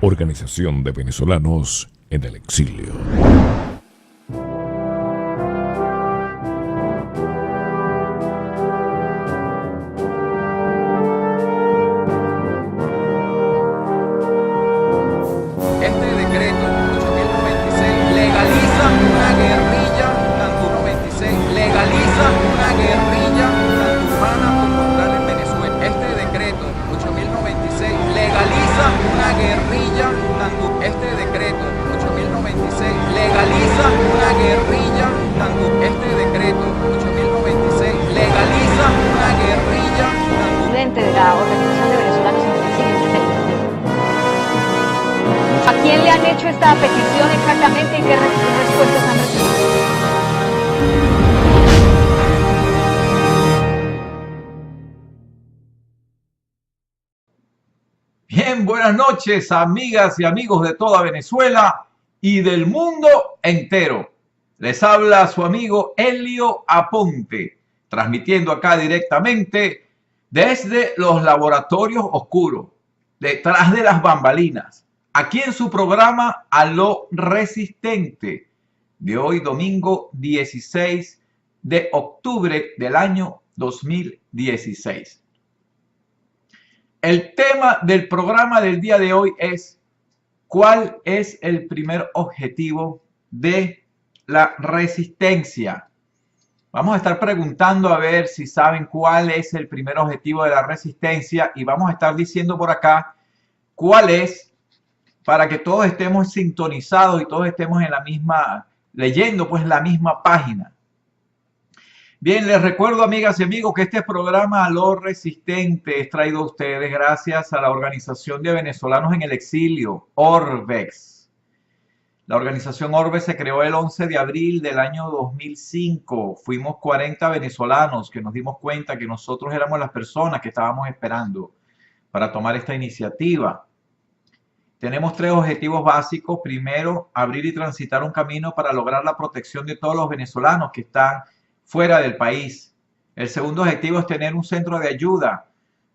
Organización de Venezolanos en el Exilio. De la Organización de Venezolanos en el Exilio. ¿A quién le han hecho esta petición exactamente y qué respuestas han recibido? Bien, buenas noches, amigas y amigos de toda Venezuela y del mundo entero. Les habla su amigo Elio Aponte, transmitiendo acá directamente desde los laboratorios oscuros, detrás de las bambalinas, aquí en su programa A lo Resistente, de hoy domingo 16 de octubre del año 2016. El tema del programa del día de hoy es: ¿cuál es el primer objetivo de la resistencia? Vamos a estar preguntando a ver si saben cuál es el primer objetivo de la resistencia y vamos a estar diciendo por acá cuál es, para que todos estemos sintonizados y todos estemos en la misma, leyendo pues la misma página. Bien, les recuerdo, amigas y amigos, que este programa A lo Resistente es traído a ustedes gracias a la Organización de Venezolanos en el Exilio, ORVEX. La organización Orbex se creó el 11 de abril del año 2005. Fuimos 40 venezolanos que nos dimos cuenta que nosotros éramos las personas que estábamos esperando para tomar esta iniciativa. Tenemos tres objetivos básicos. Primero, abrir y transitar un camino para lograr la protección de todos los venezolanos que están fuera del país. El segundo objetivo es tener un centro de ayuda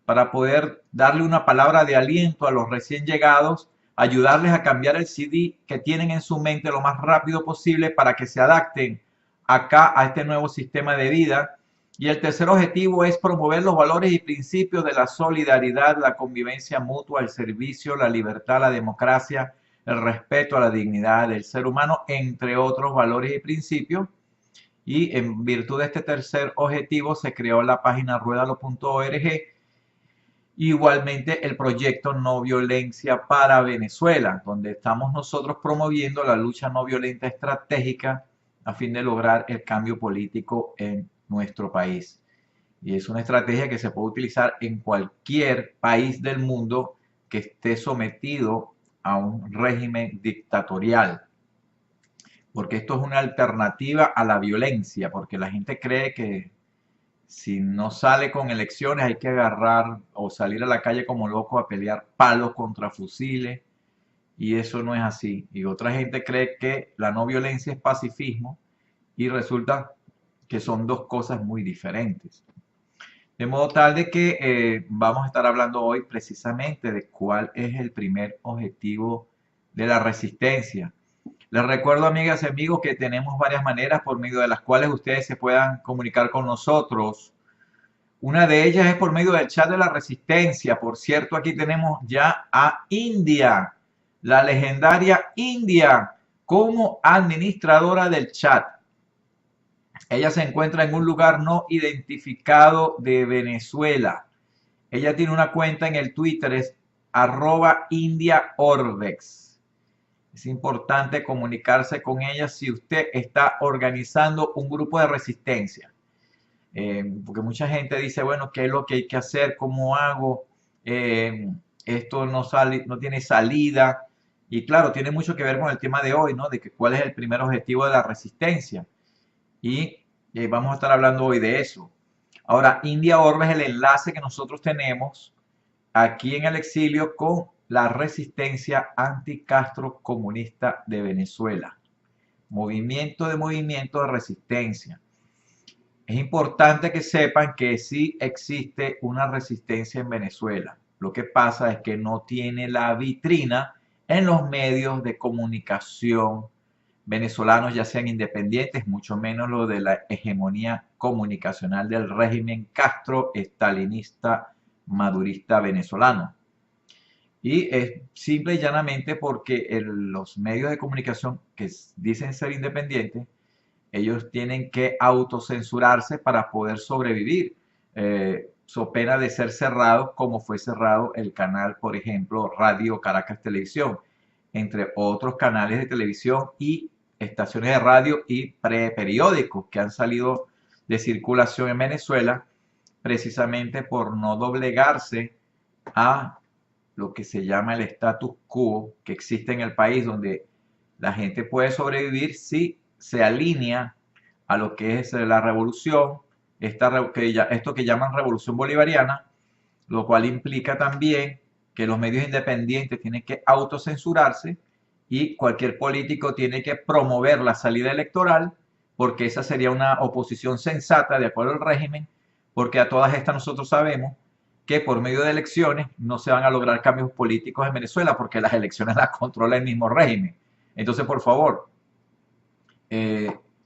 para poder darle una palabra de aliento a los recién llegados, ayudarles a cambiar el CD que tienen en su mente lo más rápido posible para que se adapten acá a este nuevo sistema de vida. Y el tercer objetivo es promover los valores y principios de la solidaridad, la convivencia mutua, el servicio, la libertad, la democracia, el respeto a la dignidad del ser humano, entre otros valores y principios. Y en virtud de este tercer objetivo se creó la página ruedalo.org. Igualmente el proyecto No Violencia para Venezuela, donde estamos nosotros promoviendo la lucha no violenta estratégica a fin de lograr el cambio político en nuestro país. Y es una estrategia que se puede utilizar en cualquier país del mundo que esté sometido a un régimen dictatorial. Porque esto es una alternativa a la violencia, porque la gente cree que si no sale con elecciones hay que agarrar o salir a la calle como loco a pelear palos contra fusiles, y eso no es así. Y otra gente cree que la no violencia es pacifismo y resulta que son dos cosas muy diferentes. De modo tal de que vamos a estar hablando hoy precisamente de cuál es el primer objetivo de la resistencia. Les recuerdo, amigas y amigos, que tenemos varias maneras por medio de las cuales ustedes se puedan comunicar con nosotros. Una de ellas es por medio del chat de la resistencia. Por cierto, aquí tenemos ya a India, la legendaria India, como administradora del chat. Ella se encuentra en un lugar no identificado de Venezuela. Ella tiene una cuenta en el Twitter, es @IndiaOrbex. Es importante comunicarse con ella si usted está organizando un grupo de resistencia. Porque mucha gente dice, bueno, ¿qué es lo que hay que hacer? ¿Cómo hago? Esto no tiene salida. Y claro, tiene mucho que ver con el tema de hoy, ¿no? De que cuál es el primer objetivo de la resistencia. Y vamos a estar hablando hoy de eso. Ahora, India Orbe es el enlace que nosotros tenemos aquí en el exilio con la resistencia anti-Castro comunista de Venezuela. Movimiento de resistencia. Es importante que sepan que sí existe una resistencia en Venezuela. Lo que pasa es que no tiene la vitrina en los medios de comunicación venezolanos, ya sean independientes, mucho menos lo de la hegemonía comunicacional del régimen castro-estalinista madurista venezolano. Y es simple y llanamente porque los medios de comunicación que dicen ser independientes, ellos tienen que autocensurarse para poder sobrevivir, so pena de ser cerrados, como fue cerrado el canal, por ejemplo, Radio Caracas Televisión, entre otros canales de televisión y estaciones de radio y periódicos que han salido de circulación en Venezuela, precisamente por no doblegarse a lo que se llama el status quo que existe en el país, donde la gente puede sobrevivir si se alinea a lo que es la revolución, esto que llaman revolución bolivariana, lo cual implica también que los medios independientes tienen que autocensurarse y cualquier político tiene que promover la salida electoral, porque esa sería una oposición sensata de acuerdo al régimen, porque a todas estas nosotros sabemos que por medio de elecciones no se van a lograr cambios políticos en Venezuela, porque las elecciones las controla el mismo régimen. Entonces, por favor,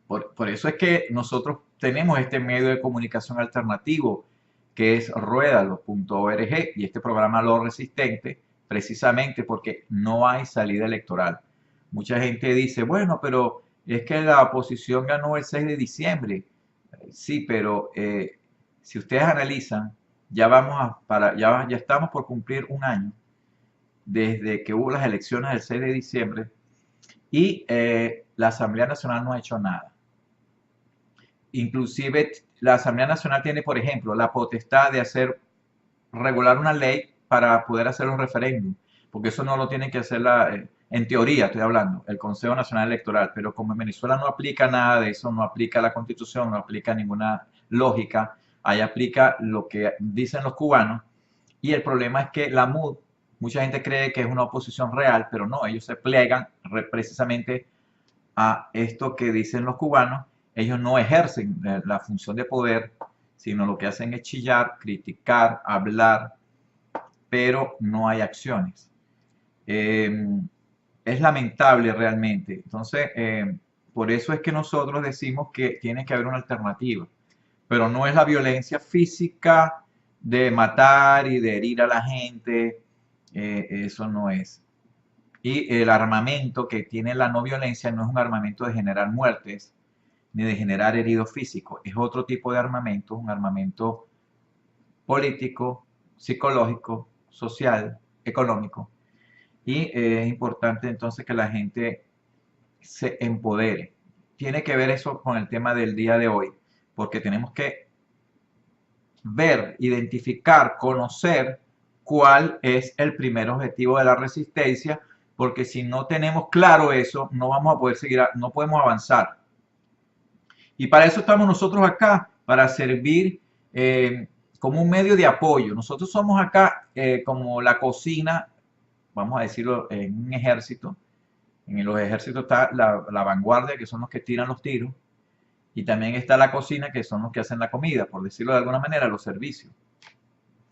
por eso es que nosotros tenemos este medio de comunicación alternativo, que es ruedalo.org, y este programa Lo Resistente, precisamente porque no hay salida electoral. Mucha gente dice, bueno, pero es que la oposición ganó el 6 de diciembre. Sí, pero si ustedes analizan, ya estamos por cumplir un año desde que hubo las elecciones del 6 de diciembre y la Asamblea Nacional no ha hecho nada. Inclusive la Asamblea Nacional tiene, por ejemplo, la potestad de regular una ley para poder hacer un referéndum, porque eso no lo tiene que hacer en teoría estoy hablando, el Consejo Nacional Electoral, pero como en Venezuela no aplica nada de eso, no aplica la Constitución, no aplica ninguna lógica, ahí aplica lo que dicen los cubanos, y el problema es que la MUD, mucha gente cree que es una oposición real, pero no, ellos se plegan precisamente a esto que dicen los cubanos. Ellos no ejercen la función de poder, sino lo que hacen es chillar, criticar, hablar, pero no hay acciones. Es lamentable realmente. Entonces, por eso es que nosotros decimos que tiene que haber una alternativa, pero no es la violencia física de matar y de herir a la gente, eso no es. Y el armamento que tiene la no violencia no es un armamento de generar muertes, ni de generar heridos físicos. Es otro tipo de armamento, un armamento político, psicológico, social, económico. Y es importante entonces que la gente se empodere. Tiene que ver eso con el tema del día de hoy, porque tenemos que ver, identificar, conocer cuál es el primer objetivo de la resistencia, porque si no tenemos claro eso, no vamos a poder seguir, no podemos avanzar. Y para eso estamos nosotros acá, para servir como un medio de apoyo. Nosotros somos acá como la cocina, vamos a decirlo, en un ejército. En los ejércitos está la vanguardia, que son los que tiran los tiros, y también está la cocina, que son los que hacen la comida, por decirlo de alguna manera, los servicios.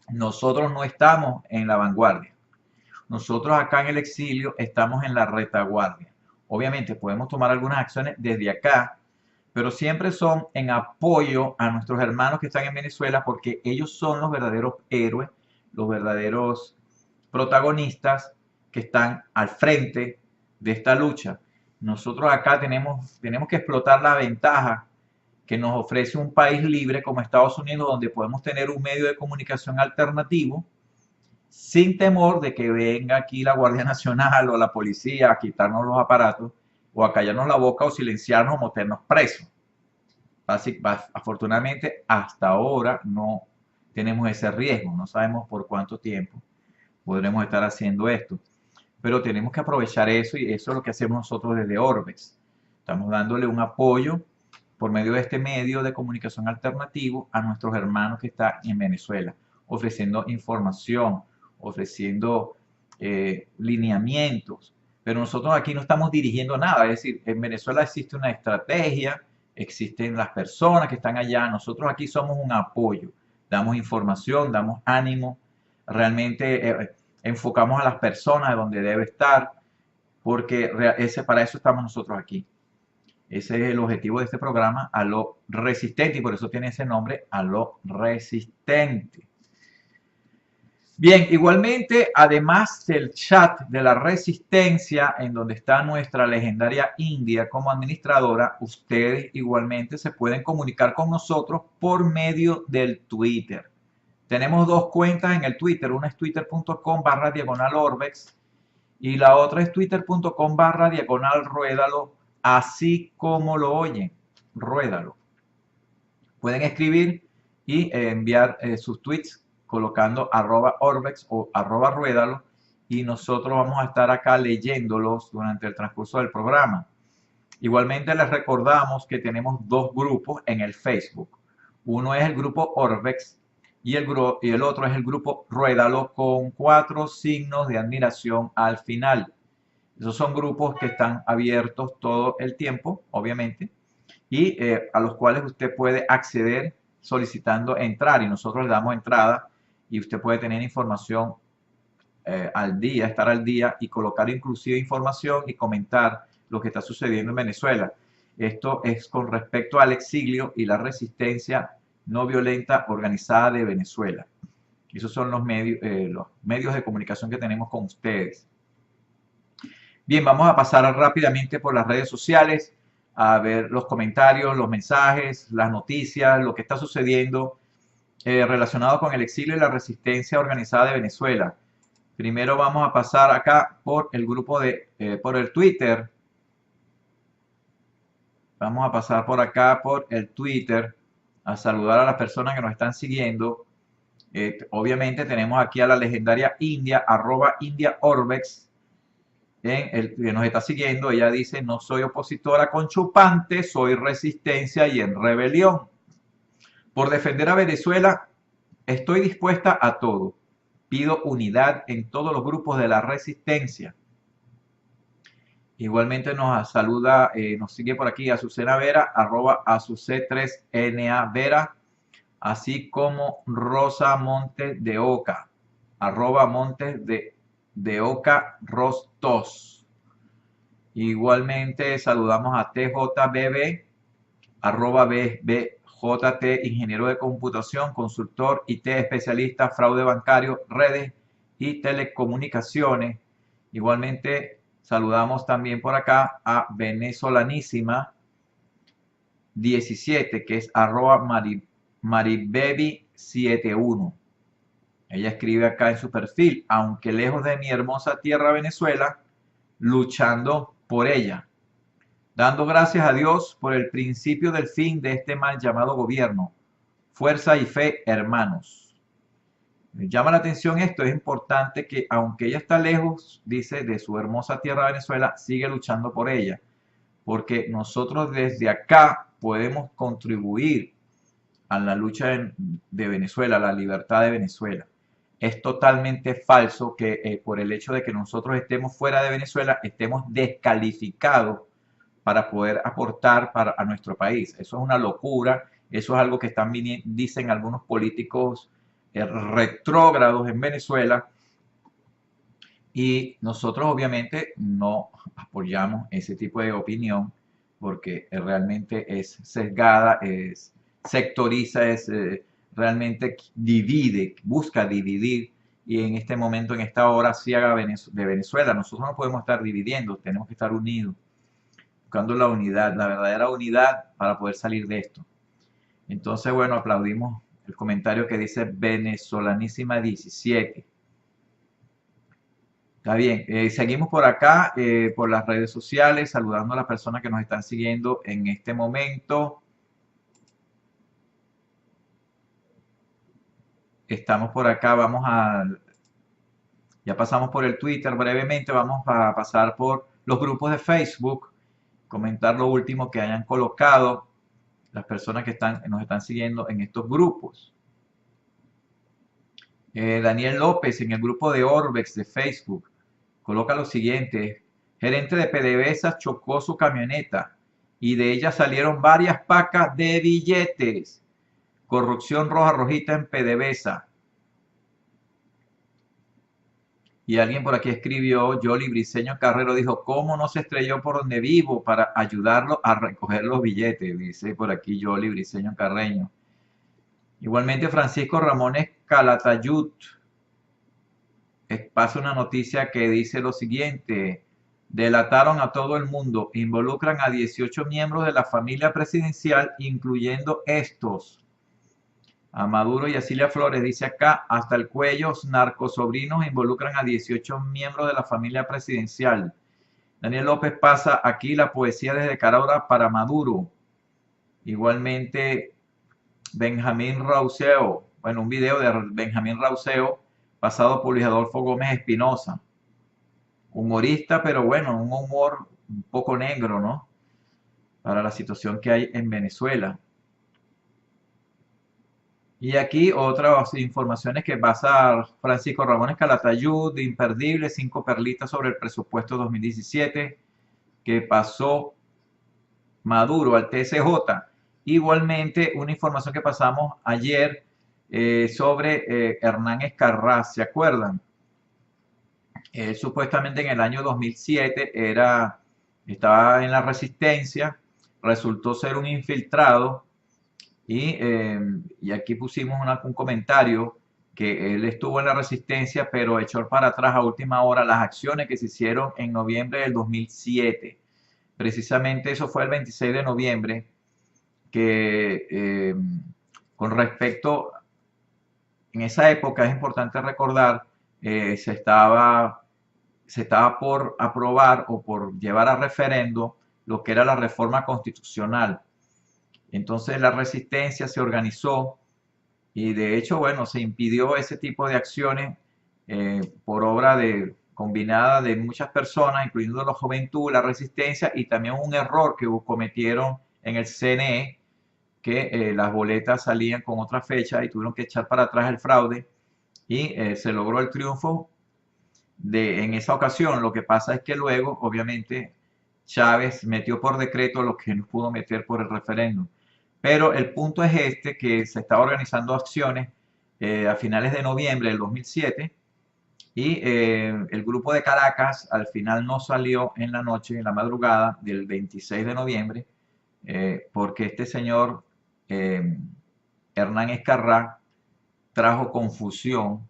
Nosotros no estamos en la vanguardia. Nosotros acá en el exilio estamos en la retaguardia. Obviamente podemos tomar algunas acciones desde acá, pero siempre son en apoyo a nuestros hermanos que están en Venezuela, porque ellos son los verdaderos héroes, los verdaderos protagonistas que están al frente de esta lucha. Nosotros acá tenemos que explotar la ventaja que nos ofrece un país libre como Estados Unidos, donde podemos tener un medio de comunicación alternativo sin temor de que venga aquí la Guardia Nacional o la policía a quitarnos los aparatos o a callarnos la boca o silenciarnos o meternos presos. Afortunadamente, hasta ahora no tenemos ese riesgo, no sabemos por cuánto tiempo podremos estar haciendo esto, pero tenemos que aprovechar eso y eso es lo que hacemos nosotros desde Orbex. Estamos dándole un apoyo por medio de este medio de comunicación alternativo a nuestros hermanos que están en Venezuela, ofreciendo información, ofreciendo lineamientos, pero nosotros aquí no estamos dirigiendo nada, es decir, en Venezuela existe una estrategia, existen las personas que están allá, nosotros aquí somos un apoyo, damos información, damos ánimo, realmente enfocamos a las personas donde debe estar, porque para eso estamos nosotros aquí. Ese es el objetivo de este programa, a lo resistente, y por eso tiene ese nombre, a lo resistente. Bien, igualmente, además del chat de la resistencia, en donde está nuestra legendaria India como administradora, ustedes igualmente se pueden comunicar con nosotros por medio del Twitter. Tenemos dos cuentas en el Twitter, una es twitter.com/orbex y la otra es twitter.com/ruédalo, así como lo oyen, ruédalo. Pueden escribir y enviar sus tweets colocando @orbex o @ruédalo, y nosotros vamos a estar acá leyéndolos durante el transcurso del programa. Igualmente les recordamos que tenemos dos grupos en el Facebook. Uno es el grupo Orbex y el otro es el grupo Ruédalo, con 4 signos de admiración al final. Esos son grupos que están abiertos todo el tiempo, obviamente, y a los cuales usted puede acceder solicitando entrar, y nosotros le damos entrada, y usted puede tener información al día, estar al día y colocar inclusive información y comentar lo que está sucediendo en Venezuela. Esto es con respecto al exilio y la resistencia no violenta organizada de Venezuela. Esos son los medios de comunicación que tenemos con ustedes. Bien, vamos a pasar rápidamente por las redes sociales a ver los comentarios, los mensajes, las noticias, lo que está sucediendo relacionado con el exilio y la resistencia organizada de Venezuela. Primero vamos a pasar acá por el grupo por el Twitter. Vamos a pasar por acá por el Twitter a saludar a las personas que nos están siguiendo. Obviamente tenemos aquí a la legendaria India, @IndiaOrbex, que nos está siguiendo. Ella dice: no soy opositora con chupante, soy resistencia y en rebelión. Por defender a Venezuela estoy dispuesta a todo. Pido unidad en todos los grupos de la resistencia. Igualmente nos saluda, nos sigue por aquí Azucena Vera, @Azuc3NA Vera, así como Rosa Montes de Oca, @Montes de Oca Rostos. Igualmente saludamos a TJBB, @BBJT, ingeniero de computación, consultor IT, especialista, fraude bancario, redes y telecomunicaciones. Igualmente saludamos también por acá a Venezolanísima 17, que es @maribebi71. Ella escribe acá en su perfil: aunque lejos de mi hermosa tierra Venezuela, luchando por ella, dando gracias a Dios por el principio del fin de este mal llamado gobierno. Fuerza y fe, hermanos. Me llama la atención esto, es importante que aunque ella está lejos, dice, de su hermosa tierra Venezuela, sigue luchando por ella, porque nosotros desde acá podemos contribuir a la lucha de Venezuela, a la libertad de Venezuela. Es totalmente falso que por el hecho de que nosotros estemos fuera de Venezuela, estemos descalificados para poder aportar a nuestro país. Eso es una locura, eso es algo que dicen algunos políticos retrógrados en Venezuela, y nosotros obviamente no apoyamos ese tipo de opinión, porque realmente es sesgada, sectoriza, realmente divide, busca dividir, y en este momento, en esta hora ciega de Venezuela, nosotros no podemos estar dividiendo, tenemos que estar unidos, buscando la unidad, la verdadera unidad para poder salir de esto. Entonces, bueno, aplaudimos el comentario que dice Venezolanísima 17. Está bien, seguimos por acá, por las redes sociales, saludando a las personas que nos están siguiendo en este momento. Estamos por acá, ya pasamos por el Twitter brevemente, vamos a pasar por los grupos de Facebook, comentar lo último que hayan colocado las personas que nos están siguiendo en estos grupos. Daniel López, en el grupo de Orbex de Facebook, coloca lo siguiente: gerente de PDVSA chocó su camioneta y de ella salieron varias pacas de billetes. Corrupción roja rojita en PDVSA. Y alguien por aquí escribió, Yoli Briceño Carrero dijo, ¿cómo no se estrelló por donde vivo para ayudarlo a recoger los billetes? Dice por aquí Yoli Briceño Carreño. Igualmente Francisco Ramones Calatayud pasa una noticia que dice lo siguiente: delataron a todo el mundo, involucran a 18 miembros de la familia presidencial, incluyendo estos. A Maduro y a Cilia Flores dice acá, hasta el cuello, narcosobrinos involucran a 18 miembros de la familia presidencial. Daniel López pasa aquí la poesía desde Carahora para Maduro. Igualmente Benjamín Rauseo, bueno, un video de Benjamín Rauseo pasado por Luis Adolfo Gómez Espinosa. Humorista, pero bueno, un humor un poco negro, ¿no? Para la situación que hay en Venezuela. Y aquí otras informaciones que pasa Francisco Ramones Calatayud, de Imperdible, 5 perlitas sobre el presupuesto 2017, que pasó Maduro al TSJ. Igualmente, una información que pasamos ayer sobre Hernán Escarraz, ¿se acuerdan? Él supuestamente en el año 2007 estaba en la resistencia, resultó ser un infiltrado y aquí pusimos un comentario que él estuvo en la resistencia, pero echó para atrás a última hora las acciones que se hicieron en noviembre del 2007. Precisamente eso fue el 26 de noviembre, que con respecto, en esa época es importante recordar, se estaba por aprobar o por llevar a referendo lo que era la reforma constitucional. Entonces la resistencia se organizó y de hecho, bueno, se impidió ese tipo de acciones por obra combinada de muchas personas, incluyendo la juventud, la resistencia y también un error que cometieron en el CNE, que las boletas salían con otra fecha y tuvieron que echar para atrás el fraude y se logró el triunfo en esa ocasión. Lo que pasa es que luego, obviamente, Chávez metió por decreto lo que no pudo meter por el referéndum. Pero el punto es este, que se estaba organizando acciones a finales de noviembre del 2007 y el grupo de Caracas al final no salió en la noche, en la madrugada del 26 de noviembre, porque este señor Hernán Escarrá trajo confusión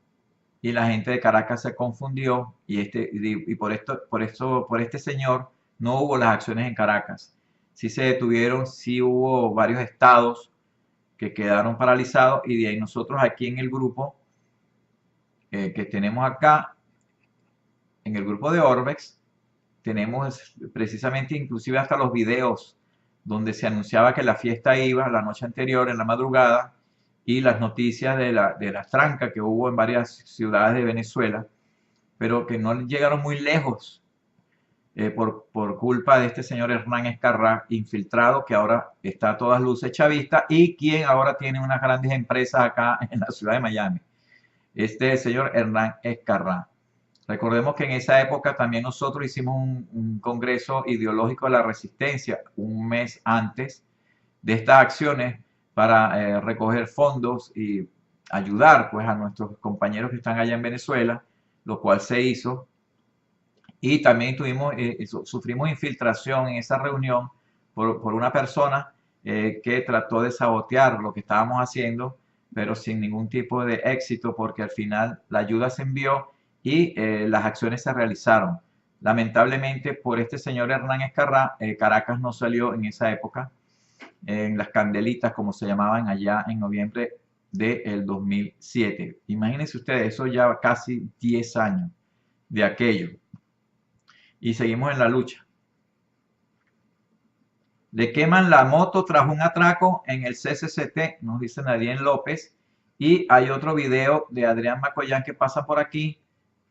y la gente de Caracas se confundió y por este señor no hubo las acciones en Caracas. Sí se detuvieron, sí hubo varios estados que quedaron paralizados y de ahí nosotros aquí en el grupo que tenemos acá, en el grupo de Orbex, tenemos precisamente inclusive hasta los videos donde se anunciaba que la fiesta iba la noche anterior, en la madrugada, y las noticias de la tranca que hubo en varias ciudades de Venezuela, pero que no llegaron muy lejos por culpa de este señor Hernán Escarrá, infiltrado, que ahora está a todas luces chavista y quien ahora tiene unas grandes empresas acá en la ciudad de Miami. Este señor Hernán Escarrá. Recordemos que en esa época también nosotros hicimos un congreso ideológico de la resistencia un mes antes de estas acciones para recoger fondos y ayudar pues a nuestros compañeros que están allá en Venezuela, lo cual se hizo. Y también sufrimos infiltración en esa reunión por una persona que trató de sabotear lo que estábamos haciendo, pero sin ningún tipo de éxito, porque al final la ayuda se envió y las acciones se realizaron. Lamentablemente por este señor Hernán Escarrá, Caracas no salió en esa época en las candelitas, como se llamaban allá en noviembre del 2007. Imagínense ustedes, eso ya casi 10 años de aquello. Y seguimos en la lucha. Le queman la moto tras un atraco en el CCCT, nos dice Nadine López. Y hay otro video de Adrián Macoyán que pasa por aquí,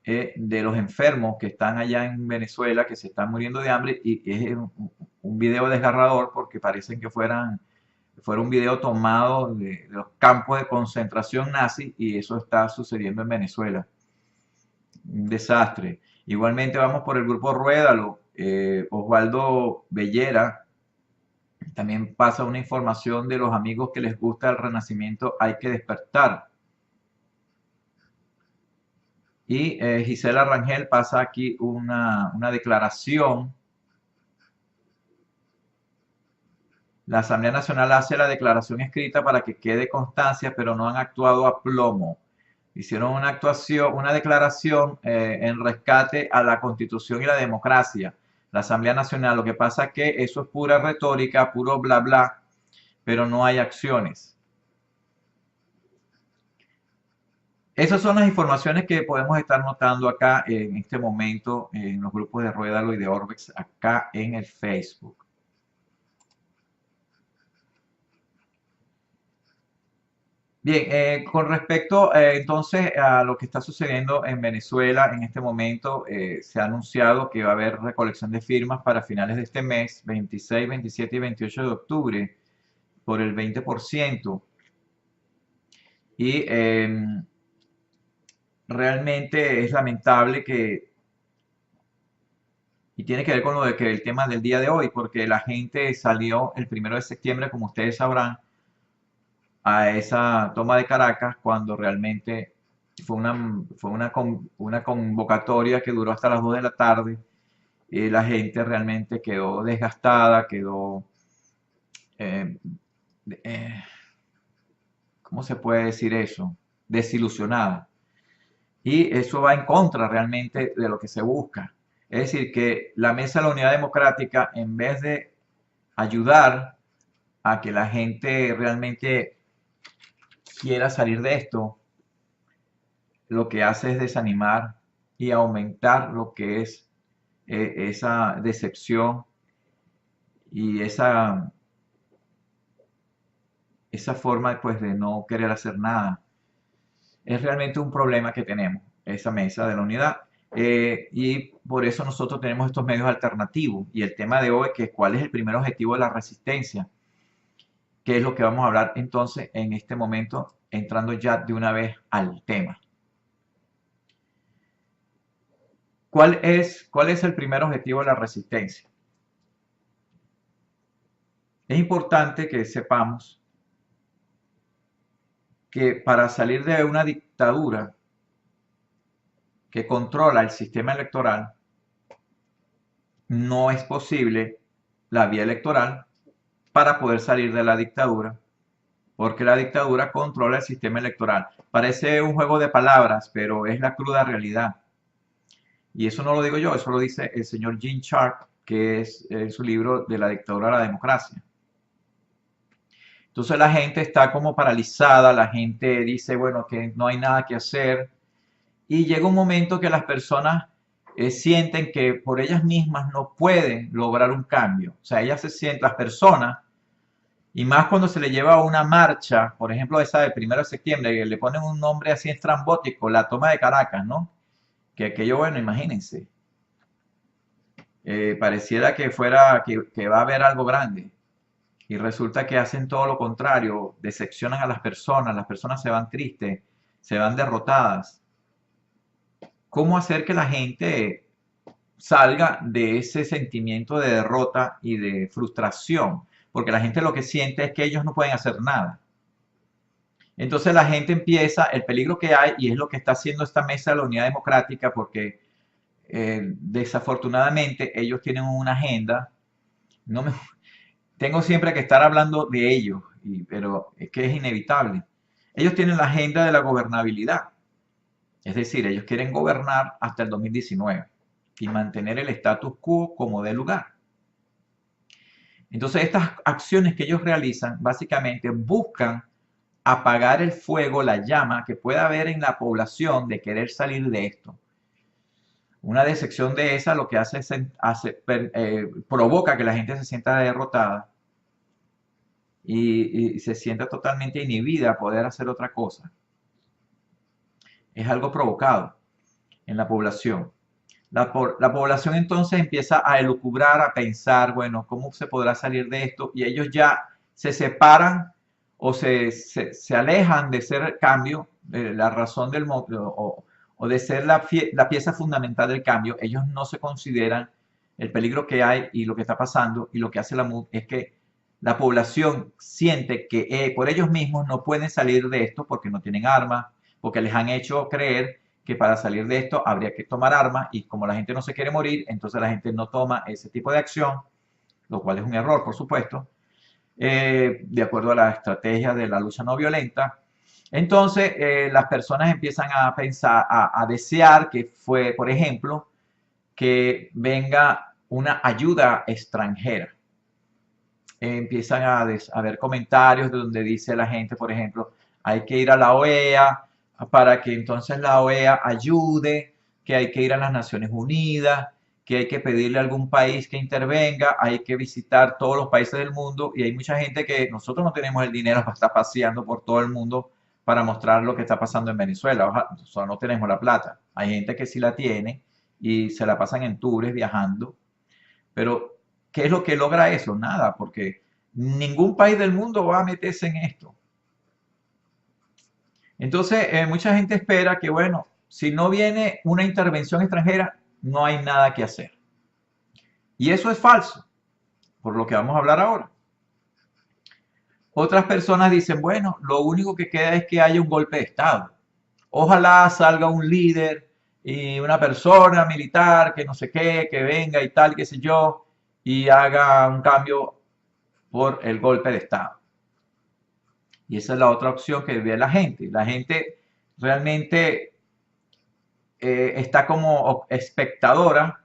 de los enfermos que están allá en Venezuela, que se están muriendo de hambre, y es un video desgarrador porque parecen que fuera un video tomado de los campos de concentración nazi, y eso está sucediendo en Venezuela. Un desastre. Igualmente vamos por el grupo Ruédalo. Osvaldo Bellera también pasa una información de los amigos que les gusta el Renacimiento, hay que despertar. Y Gisela Rangel pasa aquí una declaración. La Asamblea Nacional hace la declaración escrita para que quede constancia, pero no han actuado a plomo. Hicieron una declaración en rescate a la Constitución y la democracia. La Asamblea Nacional, lo que pasa es que eso es pura retórica, puro bla bla, pero no hay acciones. Esas son las informaciones que podemos estar notando acá en este momento en los grupos de Ruédalo y de Orbex acá en el Facebook. Bien, con respecto entonces a lo que está sucediendo en Venezuela en este momento, se ha anunciado que va a haber recolección de firmas para finales de este mes, 26, 27 y 28 de octubre, por el 20%. Y realmente es lamentable y tiene que ver con lo de que el tema del día de hoy, porque la gente salió el 1 de septiembre, como ustedes sabrán, a esa toma de Caracas cuando realmente fue una convocatoria que duró hasta las 2 de la tarde y la gente realmente quedó desgastada, quedó, eh, eh, ¿cómo se puede decir eso? Desilusionada. Y eso va en contra realmente de lo que se busca. Es decir, que la Mesa de la Unidad Democrática, en vez de ayudar a que la gente realmente quiera salir de esto, lo que hace es desanimar y aumentar lo que es esa decepción y esa forma pues de no querer hacer nada. Es realmente un problema que tenemos, esa mesa de la unidad. Y por eso nosotros tenemos estos medios alternativos. Y el tema de hoy, que es cuál es el primer objetivo de la resistencia, que es lo que vamos a hablar entonces en este momento, entrando ya de una vez al tema. ¿Cuál es el primer objetivo de la resistencia? Es importante que sepamos que para salir de una dictadura que controla el sistema electoral, no es posible la vía electoral para poder salir de la dictadura, porque la dictadura controla el sistema electoral. Parece un juego de palabras, pero es la cruda realidad. Y eso no lo digo yo, eso lo dice el señor Gene Sharp, que es en su libro de la dictadura a la democracia. Entonces la gente está como paralizada, la gente dice, bueno, que no hay nada que hacer. Y llega un momento que las personas sienten que por ellas mismas no pueden lograr un cambio. O sea, ellas se sienten, las personas, y más cuando se le lleva a una marcha, por ejemplo, esa del 1 de septiembre, que le ponen un nombre así estrambótico, la toma de Caracas, ¿no? Que aquello, bueno, imagínense. Pareciera que fuera, que va a haber algo grande. Y resulta que hacen todo lo contrario, decepcionan a las personas se van tristes, se van derrotadas. ¿Cómo hacer que la gente salga de ese sentimiento de derrota y de frustración? Porque la gente lo que siente es que ellos no pueden hacer nada. Entonces la gente empieza, el peligro que hay, y es lo que está haciendo esta mesa de la unidad democrática, porque desafortunadamente ellos tienen una agenda, no me, tengo siempre que estar hablando de ellos, pero es que es inevitable. Ellos tienen la agenda de la gobernabilidad, es decir, ellos quieren gobernar hasta el 2019 y mantener el status quo como de lugar. Entonces estas acciones que ellos realizan básicamente buscan apagar el fuego, la llama que pueda haber en la población de querer salir de esto. Una decepción de esa lo que hace es provoca que la gente se sienta derrotada y se sienta totalmente inhibida a poder hacer otra cosa. Es algo provocado en la población. La población entonces empieza a elucubrar, a pensar, bueno, ¿cómo se podrá salir de esto? Y ellos ya se separan o se alejan de ser cambio, de la razón del o de ser la pieza fundamental del cambio. Ellos no se consideran el peligro que hay y lo que está pasando, y lo que hace la MUD es que la población siente que por ellos mismos no pueden salir de esto porque no tienen armas, porque les han hecho creer que para salir de esto habría que tomar armas y como la gente no se quiere morir, entonces la gente no toma ese tipo de acción, lo cual es un error, por supuesto, de acuerdo a la estrategia de la lucha no violenta. Entonces, las personas empiezan a pensar, a desear que fue, por ejemplo, que venga una ayuda extranjera. Empiezan a ver comentarios de donde dice la gente, por ejemplo, hay que ir a la OEA para que entonces la OEA ayude, que hay que ir a las Naciones Unidas, que hay que pedirle a algún país que intervenga, hay que visitar todos los países del mundo y hay mucha gente que nosotros no tenemos el dinero para estar paseando por todo el mundo para mostrar lo que está pasando en Venezuela, o sea, no tenemos la plata. Hay gente que sí la tiene y se la pasan en tours viajando, pero ¿qué es lo que logra eso? Nada, porque ningún país del mundo va a meterse en esto. Entonces, mucha gente espera que, bueno, si no viene una intervención extranjera, no hay nada que hacer. Y eso es falso, por lo que vamos a hablar ahora. Otras personas dicen, bueno, lo único que queda es que haya un golpe de Estado. Ojalá salga un líder y una persona militar que no sé qué, que venga y tal, qué sé yo, y haga un cambio por el golpe de Estado. Y esa es la otra opción que ve la gente. La gente realmente está como espectadora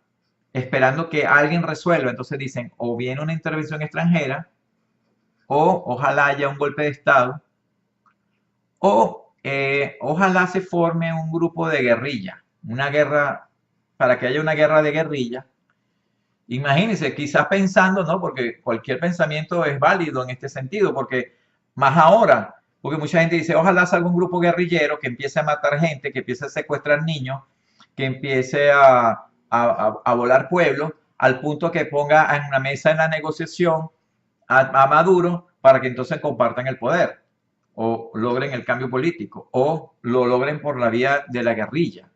esperando que alguien resuelva. Entonces dicen, o viene una intervención extranjera, o ojalá haya un golpe de Estado, o ojalá se forme un grupo de guerrilla, una guerra, para que haya una guerra de guerrilla. Imagínense, quizás pensando, ¿no? Porque cualquier pensamiento es válido en este sentido, porque más ahora, porque mucha gente dice, ojalá salga un grupo guerrillero que empiece a matar gente, que empiece a secuestrar niños, que empiece a volar pueblos, al punto que ponga en una mesa en la negociación a Maduro para que entonces compartan el poder, o logren el cambio político, o lo logren por la vía de la guerrilla.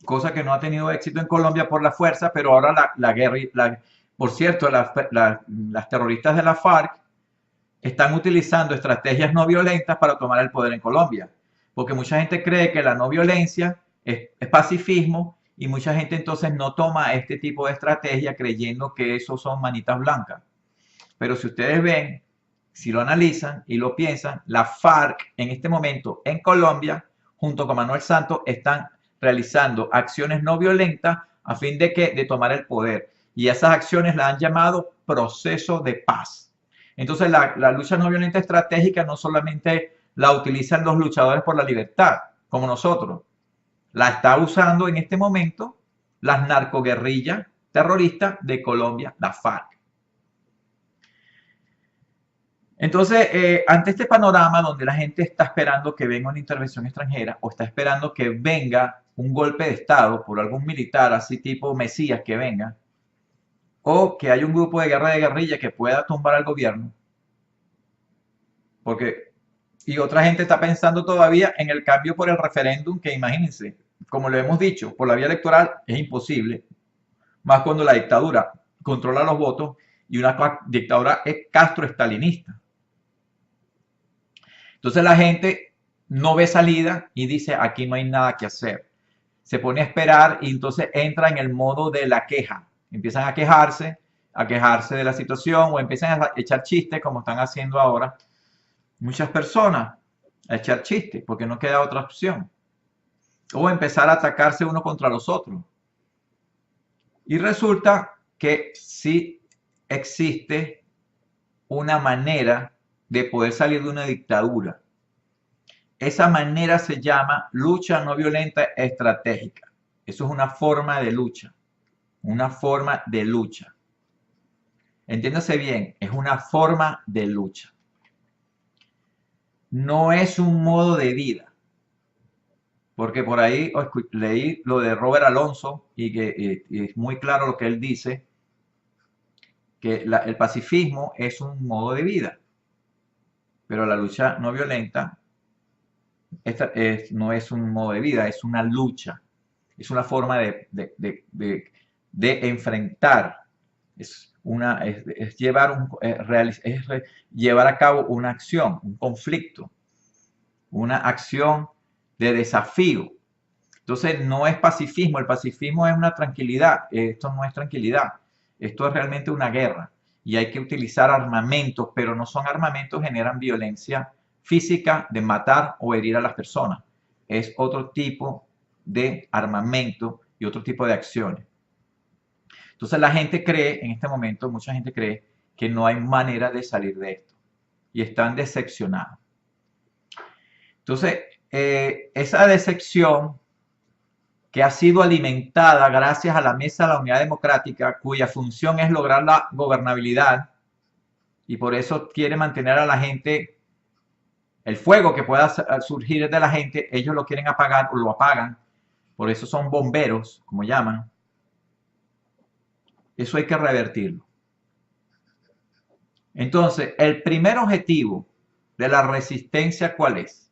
Cosa que no ha tenido éxito en Colombia por la fuerza, pero ahora la guerra, por cierto, las terroristas de la FARC están utilizando estrategias no violentas para tomar el poder en Colombia, porque mucha gente cree que la no violencia es pacifismo y mucha gente entonces no toma este tipo de estrategia creyendo que eso son manitas blancas. Pero si ustedes ven, si lo analizan y lo piensan, la FARC en este momento en Colombia, junto con Manuel Santos, están realizando acciones no violentas a fin de tomar el poder. Y esas acciones las han llamado proceso de paz. Entonces la lucha no violenta estratégica no solamente la utilizan los luchadores por la libertad, como nosotros, la está usando en este momento las narcoguerrillas terroristas de Colombia, la FARC. Entonces, ante este panorama donde la gente está esperando que venga una intervención extranjera o está esperando que venga un golpe de Estado por algún militar, así tipo Mesías que venga, o que haya un grupo de guerra de guerrilla que pueda tumbar al gobierno, y otra gente está pensando todavía en el cambio por el referéndum, que imagínense, como lo hemos dicho, por la vía electoral es imposible, más cuando la dictadura controla los votos y una dictadura es castroestalinista. Entonces la gente no ve salida y dice, aquí no hay nada que hacer. Se pone a esperar y entonces entra en el modo de la queja. Empiezan a quejarse de la situación o empiezan a echar chistes como están haciendo ahora muchas personas, a echar chistes porque no queda otra opción. O empezar a atacarse uno contra los otros. Y resulta que sí existe una manera de poder salir de una dictadura. Esa manera se llama lucha no violenta estratégica. Eso es una forma de lucha. Una forma de lucha. Entiéndase bien, es una forma de lucha. No es un modo de vida. Porque por ahí leí lo de Robert Alonso y que es muy claro lo que él dice, que el pacifismo es un modo de vida. Pero la lucha no violenta no es un modo de vida, es una lucha, es una forma de enfrentar, es llevar a cabo una acción, un conflicto, una acción de desafío. Entonces no es pacifismo, el pacifismo es una tranquilidad, esto no es tranquilidad, esto es realmente una guerra y hay que utilizar armamentos, pero no son armamentos que generan violencia física de matar o herir a las personas, es otro tipo de armamento y otro tipo de acciones. Entonces la gente cree, en este momento mucha gente cree que no hay manera de salir de esto y están decepcionados. Entonces, esa decepción que ha sido alimentada gracias a la Mesa de la Unidad Democrática, cuya función es lograr la gobernabilidad, y por eso quiere mantener a la gente, el fuego que pueda surgir de la gente, ellos lo quieren apagar o lo apagan, por eso son bomberos, como llaman. Eso hay que revertirlo. Entonces, el primer objetivo de la resistencia, ¿cuál es?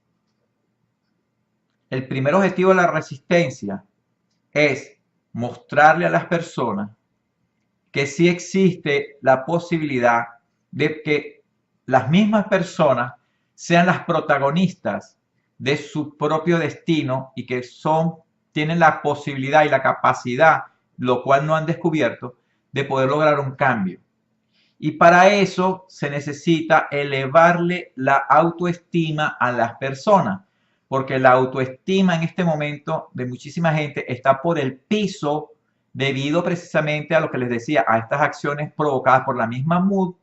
El primer objetivo de la resistencia es mostrarle a las personas que sí existe la posibilidad de que las mismas personas sean las protagonistas de su propio destino y que tienen la posibilidad y la capacidad, lo cual no han descubierto, de poder lograr un cambio. Y para eso se necesita elevarle la autoestima a las personas, porque la autoestima en este momento de muchísima gente está por el piso debido precisamente a lo que les decía, a estas acciones provocadas por la misma mood,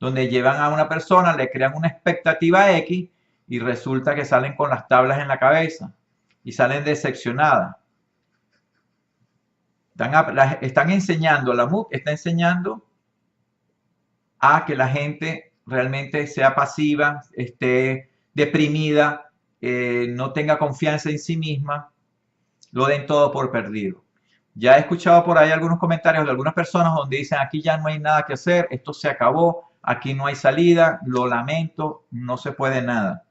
donde llevan a una persona, le crean una expectativa X y resulta que salen con las tablas en la cabeza y salen decepcionadas. Están enseñando, la MUD está enseñando a que la gente realmente sea pasiva, esté deprimida, no tenga confianza en sí misma, lo den todo por perdido. Ya he escuchado por ahí algunos comentarios de algunas personas donde dicen aquí ya no hay nada que hacer, esto se acabó, aquí no hay salida, lo lamento, no se puede nada.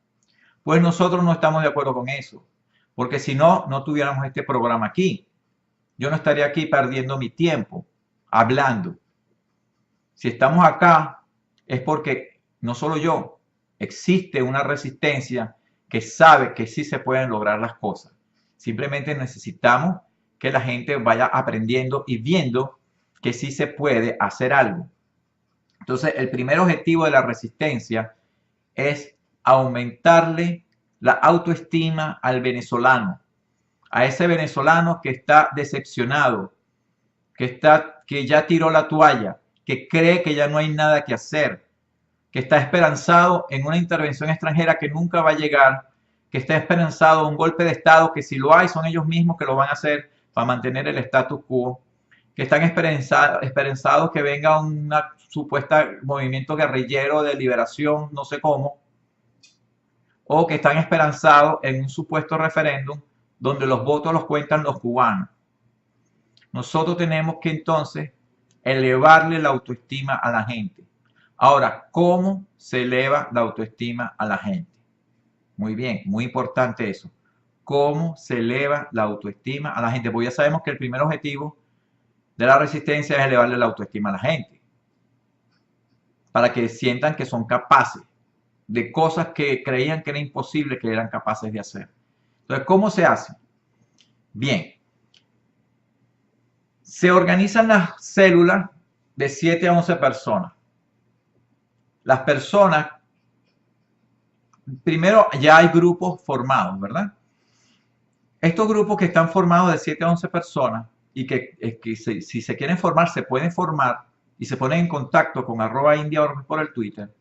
Pues nosotros no estamos de acuerdo con eso, porque si no, no tuviéramos este programa aquí. Yo no estaría aquí perdiendo mi tiempo hablando. Si estamos acá es porque no solo yo, existe una resistencia que sabe que sí se pueden lograr las cosas. Simplemente necesitamos que la gente vaya aprendiendo y viendo que sí se puede hacer algo. Entonces, el primer objetivo de la resistencia es aumentarle la autoestima al venezolano, a ese venezolano que está decepcionado, que ya tiró la toalla, que cree que ya no hay nada que hacer, que está esperanzado en una intervención extranjera que nunca va a llegar, que está esperanzado en un golpe de Estado que si lo hay son ellos mismos que lo van a hacer para mantener el status quo, que están esperanzados que venga un supuesta movimiento guerrillero de liberación, no sé cómo, o que están esperanzados en un supuesto referéndum donde los votos los cuentan los cubanos. Nosotros tenemos que entonces elevarle la autoestima a la gente. Ahora, ¿cómo se eleva la autoestima a la gente? Muy bien, muy importante eso. ¿Cómo se eleva la autoestima a la gente? Porque ya sabemos que el primer objetivo de la resistencia es elevarle la autoestima a la gente. Para que sientan que son capaces de cosas que creían que era imposible que eran capaces de hacer. Entonces, ¿cómo se hace? Bien. Se organizan las células de 7 a 11 personas. Las personas, primero ya hay grupos formados, ¿verdad? Estos grupos que están formados de 7 a 11 personas y que si se quieren formar, se pueden formar y se ponen en contacto con @India por el Twitter.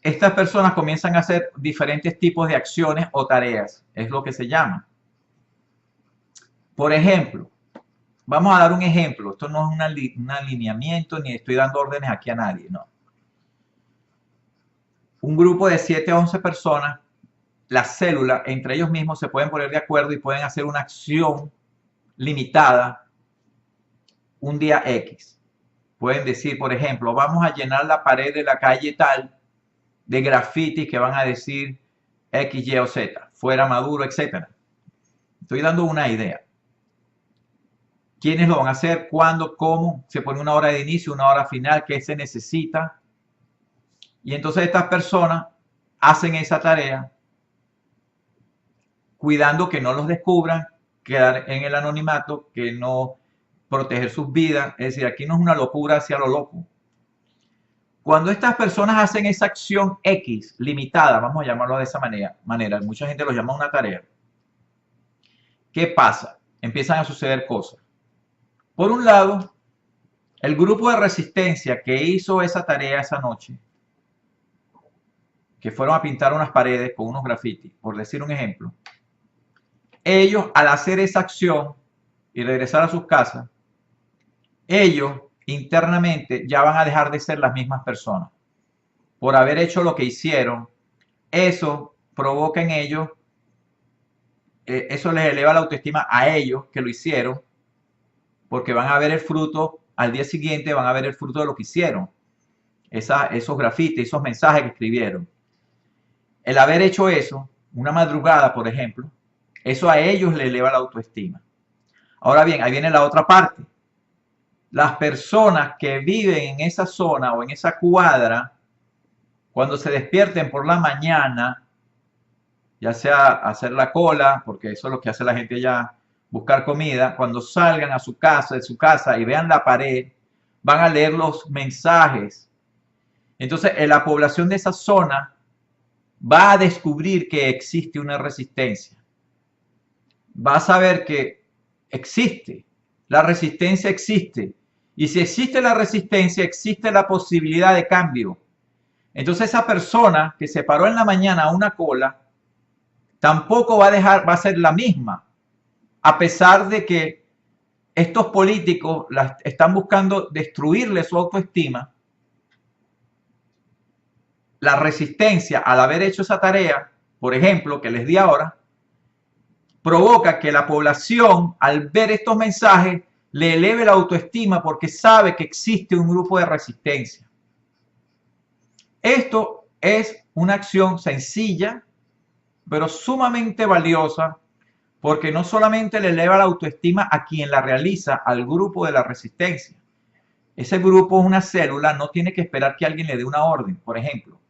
Estas personas comienzan a hacer diferentes tipos de acciones o tareas, es lo que se llama. Por ejemplo, vamos a dar un ejemplo, esto no es un alineamiento ni estoy dando órdenes aquí a nadie, no. Un grupo de 7 a 11 personas, las células entre ellos mismos se pueden poner de acuerdo y pueden hacer una acción limitada un día X. Pueden decir, por ejemplo, vamos a llenar la pared de la calle tal de grafitis que van a decir X, Y o Z, fuera Maduro, etc. Estoy dando una idea. ¿Quiénes lo van a hacer? ¿Cuándo? ¿Cómo? Se pone una hora de inicio, una hora final, ¿qué se necesita? Y entonces estas personas hacen esa tarea. cuidando que no los descubran, quedar en el anonimato, que no proteger sus vidas. Es decir, aquí no es una locura hacia lo loco. Cuando estas personas hacen esa acción X limitada, vamos a llamarlo de esa manera, mucha gente lo llama una tarea. ¿Qué pasa? Empiezan a suceder cosas. Por un lado, el grupo de resistencia que hizo esa tarea esa noche, que fueron a pintar unas paredes con unos grafitis, por decir un ejemplo, ellos al hacer esa acción y regresar a sus casas, ellos internamente ya van a dejar de ser las mismas personas. Por haber hecho lo que hicieron, eso provoca en ellos, eso les eleva la autoestima a ellos que lo hicieron, porque van a ver el fruto, al día siguiente van a ver el fruto de lo que hicieron. Esos grafitis, esos mensajes que escribieron. El haber hecho eso, una madrugada, por ejemplo, eso a ellos les eleva la autoestima. Ahora bien, ahí viene la otra parte. Las personas que viven en esa zona o en esa cuadra, cuando se despierten por la mañana, ya sea hacer la cola, porque eso es lo que hace la gente allá, buscar comida, cuando salgan a su casa, de su casa y vean la pared, van a leer los mensajes. Entonces, en la población de esa zona va a descubrir que existe una resistencia. Va a saber que existe, la resistencia existe. Y si existe la resistencia, existe la posibilidad de cambio. Entonces esa persona que se paró en la mañana a una cola, tampoco va a ser la misma. A pesar de que estos políticos están buscando destruirle su autoestima, la resistencia al haber hecho esa tarea, por ejemplo, que les di ahora, provoca que la población, al ver estos mensajes, le eleve la autoestima porque sabe que existe un grupo de resistencia. Esto es una acción sencilla, pero sumamente valiosa, porque no solamente le eleva la autoestima a quien la realiza, al grupo de la resistencia. Ese grupo es una célula, no tiene que esperar que alguien le dé una orden. Por ejemplo,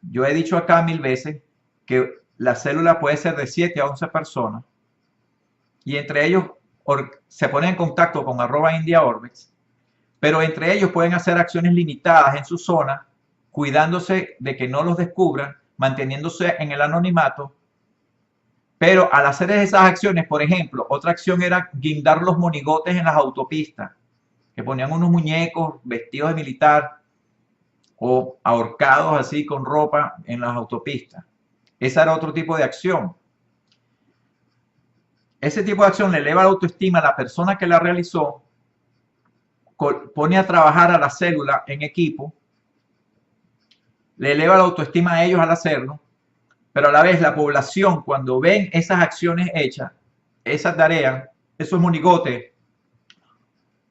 yo he dicho acá 1000 veces que la célula puede ser de 7 a 11 personas y entre ellos se ponen en contacto con @IndiaOrbex, pero entre ellos pueden hacer acciones limitadas en su zona, cuidándose de que no los descubran, manteniéndose en el anonimato. Pero al hacer esas acciones, por ejemplo, otra acción era guindar los monigotes en las autopistas, que ponían unos muñecos vestidos de militar o ahorcados así con ropa en las autopistas. Ese era otro tipo de acción. Ese tipo de acción le eleva la autoestima a la persona que la realizó, pone a trabajar a la célula en equipo, le eleva la autoestima a ellos al hacerlo, pero a la vez la población, cuando ven esas acciones hechas, esa tarea, esos monigotes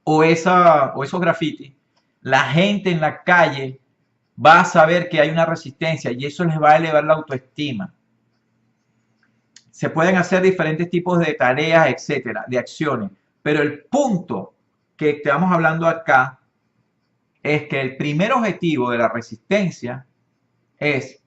o esos grafitis, la gente en la calle va a saber que hay una resistencia y eso les va a elevar la autoestima. Se pueden hacer diferentes tipos de tareas, etcétera, de acciones, pero el punto que estamos hablando acá es que el primer objetivo de la resistencia es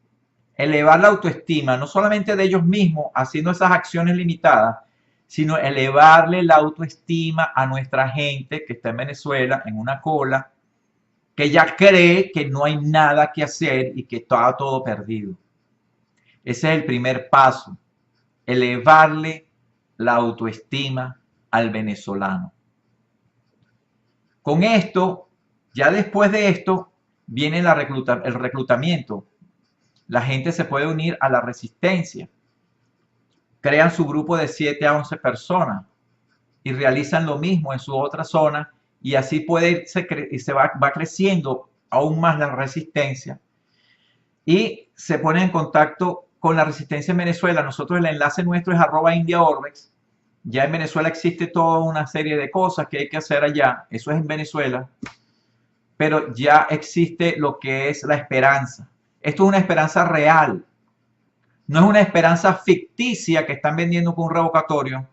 elevar la autoestima, no solamente de ellos mismos haciendo esas acciones limitadas, sino elevarle la autoestima a nuestra gente que está en Venezuela en una cola, que ya cree que no hay nada que hacer y que está todo perdido. Ese es el primer paso, elevarle la autoestima al venezolano. Con esto, ya después de esto, viene el reclutamiento. La gente se puede unir a la resistencia. Crean su grupo de 7 a 11 personas y realizan lo mismo en su otra zona y así va creciendo aún más la resistencia y se pone en contacto con la resistencia en Venezuela. Nosotros el enlace nuestro es @IndiaOrbex. Ya en Venezuela existe toda una serie de cosas que hay que hacer allá. Eso es en Venezuela. Pero ya existe lo que es la esperanza. Esto es una esperanza real. No es una esperanza ficticia que están vendiendo con un revocatorio,